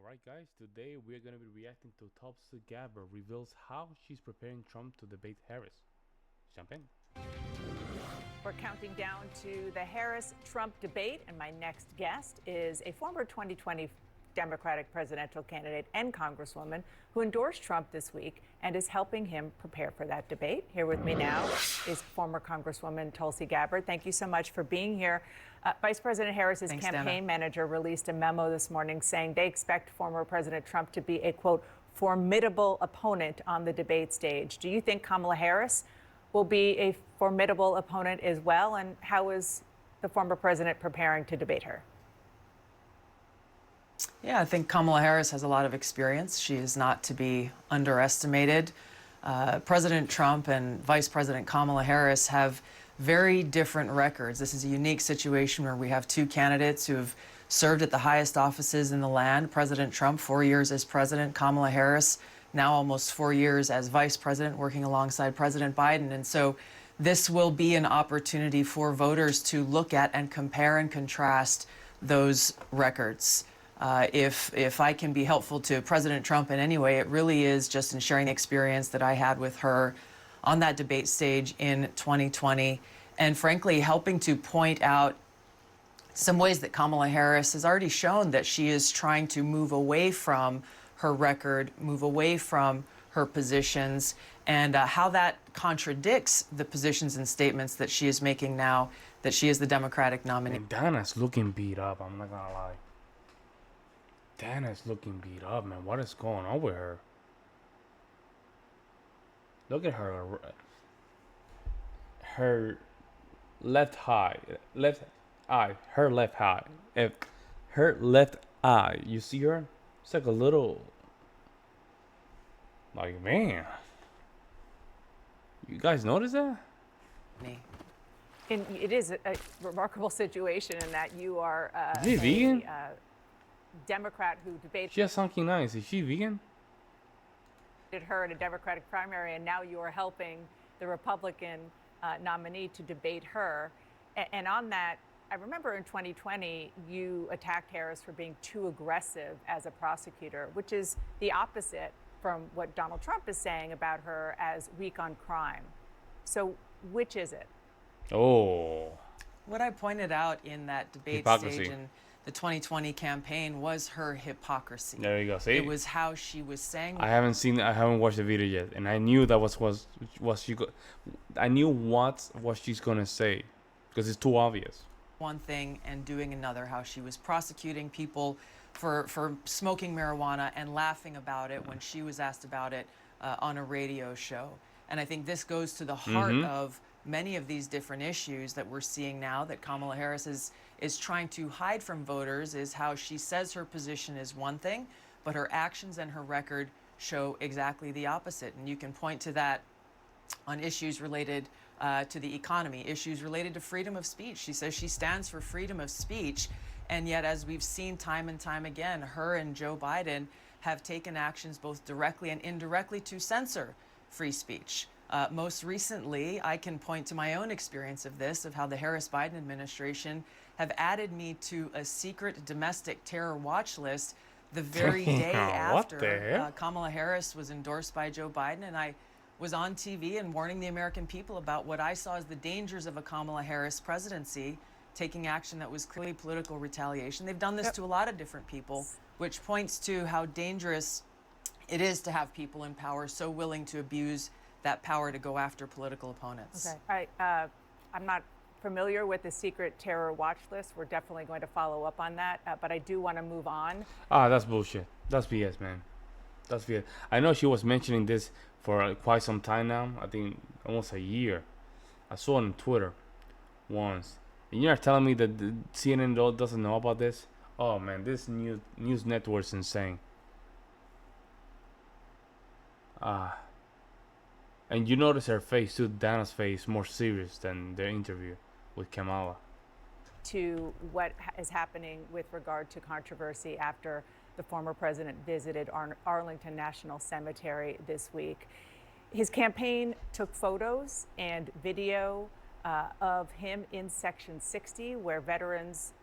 Alright guys, today we're going to be reacting to Tulsi Gabbard reveals how she's preparing Trump to debate Harris. Jump in. We're counting down to the Harris-Trump debate, and my next guest is a former 2020 Democratic presidential candidate and congresswoman who endorsed Trump this week and is helping him prepare for that debate. Here with me now is former Congresswoman Tulsi Gabbard. Thank you so much for being here. Vice President Harris's campaign manager released a memo this morning saying they expect former President Trump to be a, quote, formidable opponent on the debate stage. Do you think Kamala Harris will be a formidable opponent as well? And how is the former president preparing to debate her? Yeah, I think Kamala Harris has a lot of experience. She is not to be underestimated. President Trump and Vice President Kamala Harris have very different records. This is a unique situation where we have two candidates who have served at the highest offices in the land. President Trump, 4 years as president. Kamala Harris, now almost 4 years as vice president, working alongside President Biden. And so this will be an opportunity for voters to look at and compare and contrast those records. If I can be helpful to President Trump in any way, it really is just in sharing the experience that I had with her on that debate stage in 2020, and frankly, helping to point out some ways that Kamala Harris has already shown that she is trying to move away from her record, move away from her positions, and how that contradicts the positions and statements that she is making now that she is the Democratic nominee. And Dana's looking beat up, I'm not gonna lie. Dana's looking beat up, man. What is going on with her? Look at her. Her left eye. Her left eye. If her left eye, you see her? It's like a little. Like, man. You guys notice that? And it is a remarkable situation in that you are Is she vegan? Democrat who debated. She has something nice. Is she vegan? Her in a Democratic primary, and now you are helping the Republican nominee to debate her. And on that, I remember in 2020, you attacked Harris for being too aggressive as a prosecutor, which is the opposite from what Donald Trump is saying about her as weak on crime. So which is it? Oh. What I pointed out in that debate stage in the 2020 campaign was her hypocrisy. There you go. See? It was how she was saying. I haven't watched the video yet, and I knew that I knew what she's gonna say, because it's too obvious. One thing and doing another. How she was prosecuting people for smoking marijuana and laughing about it when she was asked about it on a radio show. And I think this goes to the heart of many of these different issues that we're seeing now that Kamala Harris is trying to hide from voters, is how she says her position is one thing, but her actions and her record show exactly the opposite. And you can point to that on issues related to the economy, issues related to freedom of speech. She says she stands for freedom of speech, and yet, as we've seen time and time again, her and Joe Biden have taken actions both directly and indirectly to censor free speech. Most recently, I can point to my own experience of this, of how the Harris-Biden administration have added me to a secret domestic terror watch list the very day after Kamala Harris was endorsed by Joe Biden. And I was on TV and warning the American people about what I saw as the dangers of a Kamala Harris presidency, taking action that was clearly political retaliation. They've done this to a lot of different people, which points to how dangerous it is to have people in power so willing to abuse that power to go after political opponents. Okay. I'm not familiar with the secret terror watch list. We're definitely going to follow up on that, but I do want to move on. That's bullshit. That's BS, man. That's BS. I know she was mentioning this for quite some time now. I think almost a year. I saw it on Twitter once. And you're telling me that the CNN doesn't know about this? Oh man, this news network is insane. And you notice her face too, Dana's face, more serious than their interview with Kamala. To what is happening with regard to controversy after the former president visited Arlington National Cemetery this week. His campaign took photos and video of him in Section 60, where veterans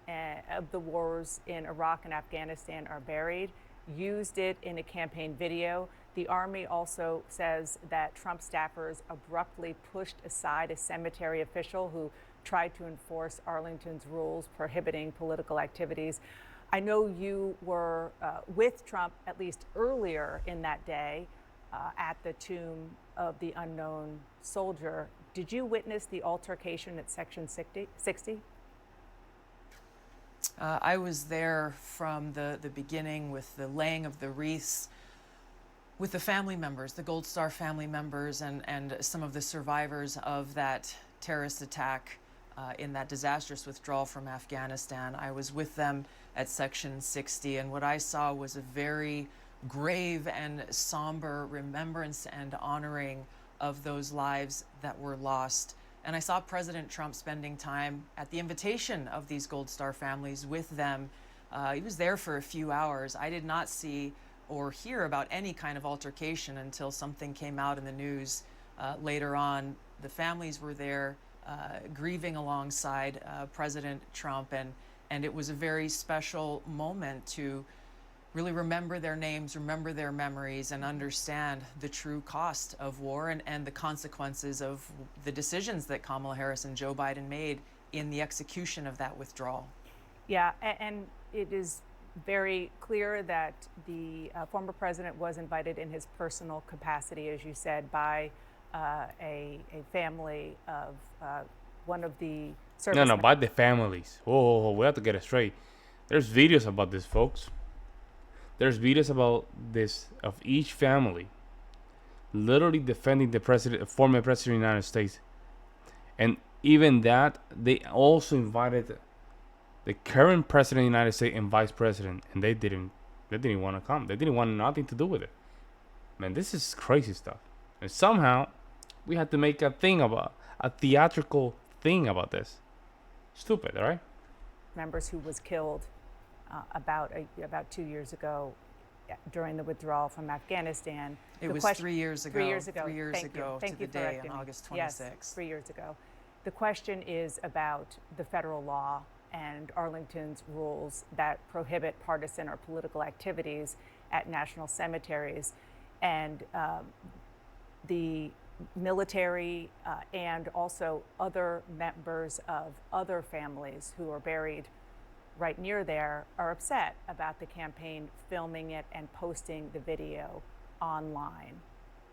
of the wars in Iraq and Afghanistan are buried. used it in a campaign video. The Army also says that Trump staffers abruptly pushed aside a cemetery official who tried to enforce Arlington's rules prohibiting political activities. I know you were with Trump at least earlier in that day at the tomb of the unknown soldier. Did you witness the altercation at Section 60? I was there from the beginning with the laying of the wreaths, with the family members, the Gold Star family members, and some of the survivors of that terrorist attack in that disastrous withdrawal from Afghanistan. I was with them at Section 60, and what I saw was a very grave and somber remembrance and honoring of those lives that were lost. And I saw President Trump spending time at the invitation of these Gold Star families with them. He was there for a few hours. I did not see or hear about any kind of altercation until something came out in the news later on. The families were there grieving alongside President Trump, and it was a very special moment to really remember their names, remember their memories, and understand the true cost of war and the consequences of the decisions that Kamala Harris and Joe Biden made in the execution of that withdrawal. Yeah, and it is very clear that the former president was invited in his personal capacity, as you said, by a family of one of the service. No, by the families. Oh, we have to get it straight. There's videos about this, folks. There's videos about this of each family literally defending the president, former president of the United States, and even that they also invited the current president of the United States and vice president, and they didn't want to come. They didn't want nothing to do with it. Man, this is crazy stuff. And somehow we had to make a theatrical thing about this. Stupid, right? Members who was killed about 2 years ago during the withdrawal from Afghanistan. It was 3 years ago. 3 years ago. 3 years ago to the day on August 26th. Yes, 3 years ago. The question is about the federal law and Arlington's rules that prohibit partisan or political activities at national cemeteries. And the military and also other members of other families who are buried right near there are upset about the campaign filming it and posting the video online.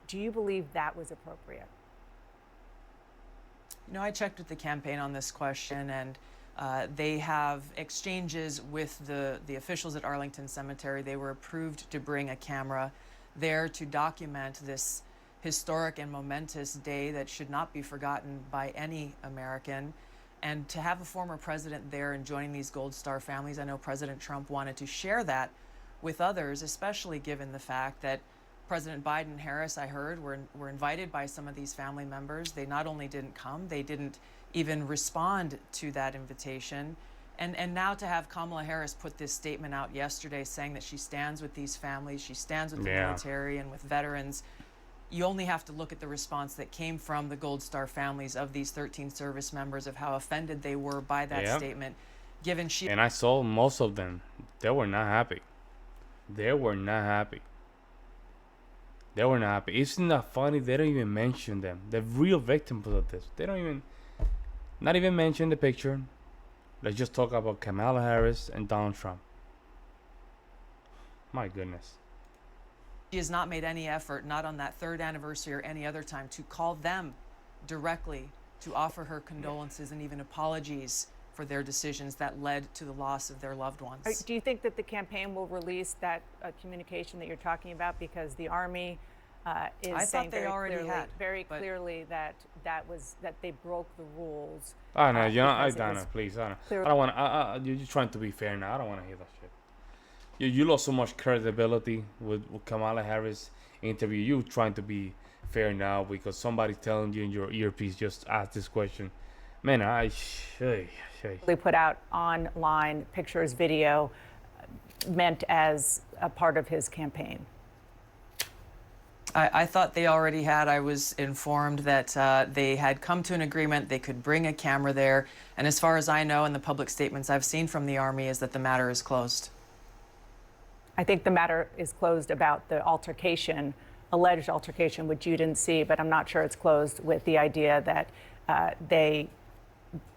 Do you believe that was appropriate? You know, I checked with the campaign on this question, and they have exchanges with the officials at Arlington Cemetery. They were approved to bring a camera there to document this historic and momentous day that should not be forgotten by any American. And to have a former president there and joining these Gold Star families, I know President Trump wanted to share that with others, especially given the fact that President Biden and Harris, I heard, were invited by some of these family members. They not only didn't come, they didn't even respond to that invitation. And now to have Kamala Harris put this statement out yesterday saying that she stands with these families, she stands with the military and with veterans. You only have to look at the response that came from the Gold Star families of these 13 service members, of how offended they were by that statement, given she... And I saw most of them. They were not happy. They were not happy. They were not happy. Isn't that funny? They don't even mention them. The real victims of this. They don't even... Not even mention the picture. Let's just talk about Kamala Harris and Donald Trump. My goodness. She has not made any effort, not on that third anniversary or any other time, to call them directly to offer her condolences and even apologies for their decisions that led to the loss of their loved ones. Do you think that the campaign will release that communication that you're talking about? Because the Army is saying very clearly that they broke the rules. Oh no, Donna, please, I don't want. You're just trying to be fair now. I don't want to hear that shit. You lost so much credibility with Kamala Harris interview. You trying to be fair now because somebody's telling you in your earpiece just ask this question. Man, They put out online pictures, video meant as a part of his campaign. I thought they already had. I was informed that they had come to an agreement. They could bring a camera there. And as far as I know, and the public statements I've seen from the Army, is that the matter is closed. I think the matter is closed about the altercation, alleged altercation, which you didn't see, but I'm not sure it's closed with the idea that they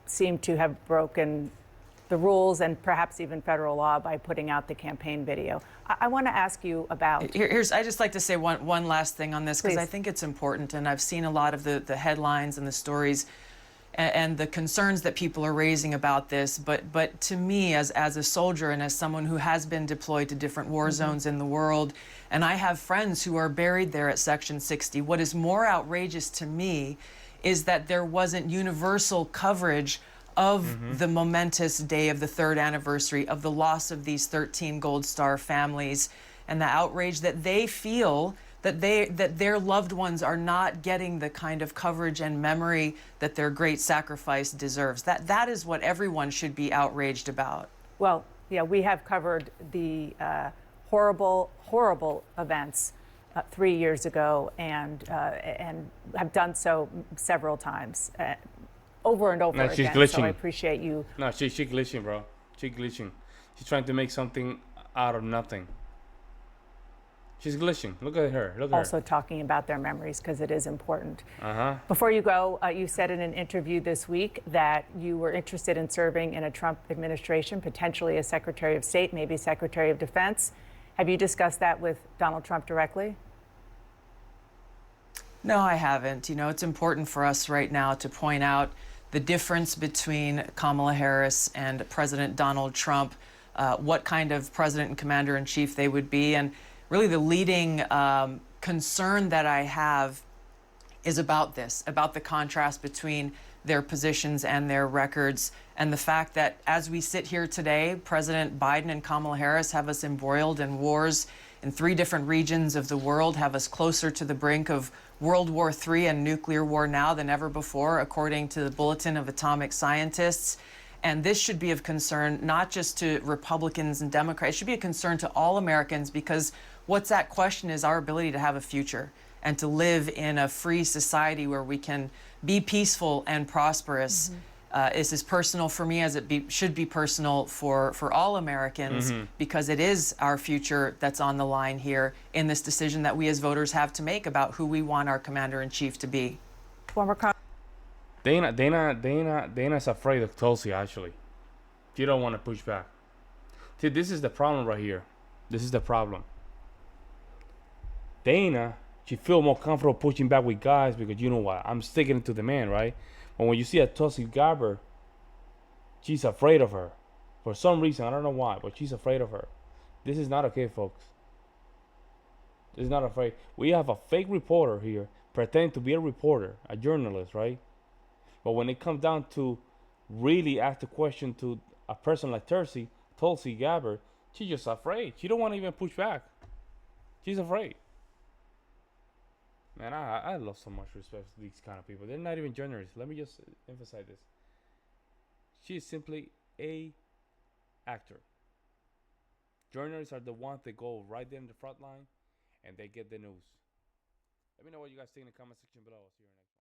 seem to have broken the rules and perhaps even federal law by putting out the campaign video. I want to ask you about. I just like to say one last thing on this, because Please. I think it's important, and I've seen a lot of the headlines and the stories and the concerns that people are raising about this. But to me, as a soldier and as someone who has been deployed to different war zones in the world, and I have friends who are buried there at Section 60, what is more outrageous to me is that there wasn't universal coverage of the momentous day of the 3rd anniversary of the loss of these 13 Gold Star families, and the outrage that they feel that their loved ones are not getting the kind of coverage and memory that their great sacrifice deserves. That is what everyone should be outraged about. Well, yeah, we have covered the horrible, horrible events 3 years ago, and have done so several times. Over and over No, again. she's glitching. So I appreciate you. No, she's glitching, bro. She's glitching. She's trying to make something out of nothing. She's glitching. Look at her. Look at Also talking about their memories, because it is important. her. Before you go, you said in an interview this week that you were interested in serving in a Trump administration, potentially as Secretary of State, maybe Secretary of Defense. Have you discussed that with Donald Trump directly? No, I haven't. You know, it's important for us right now to point out the difference between Kamala Harris and President Donald Trump, what kind of president and commander-in-chief they would be. And really the leading concern that I have is about this, about the contrast between their positions and their records, and the fact that as we sit here today, President Biden and Kamala Harris have us embroiled in wars in 3 different regions of the world, have us closer to the brink of World War III and nuclear war now than ever before, according to the Bulletin of Atomic Scientists. And this should be of concern not just to Republicans and Democrats, it should be a concern to all Americans, because what's at question is our ability to have a future and to live in a free society where we can be peaceful and prosperous. This is personal for me, as it should be personal for all Americans, because it is our future that's on the line here in this decision that we as voters have to make about who we want our commander-in-chief to be. Dana's afraid of Tulsi, actually. She don't want to push back. See, this is the problem right here. This is the problem. Dana, she feel more comfortable pushing back with guys because, you know what, I'm sticking to the man, right? But when you see a Tulsi Gabbard, she's afraid of her. For some reason, I don't know why, but she's afraid of her. This is not okay, folks. This is not afraid. We have a fake reporter here, pretending to be a reporter, a journalist, right? But when it comes down to really ask the question to a person like Tulsi Gabbard, she's just afraid. She don't want to even push back. She's afraid. Man, I love so much respect for these kind of people. They're not even journalists. Let me just emphasize this. She is simply a actor. Journalists are the ones that go right there in the front line and they get the news. Let me know what you guys think in the comment section below. See you next.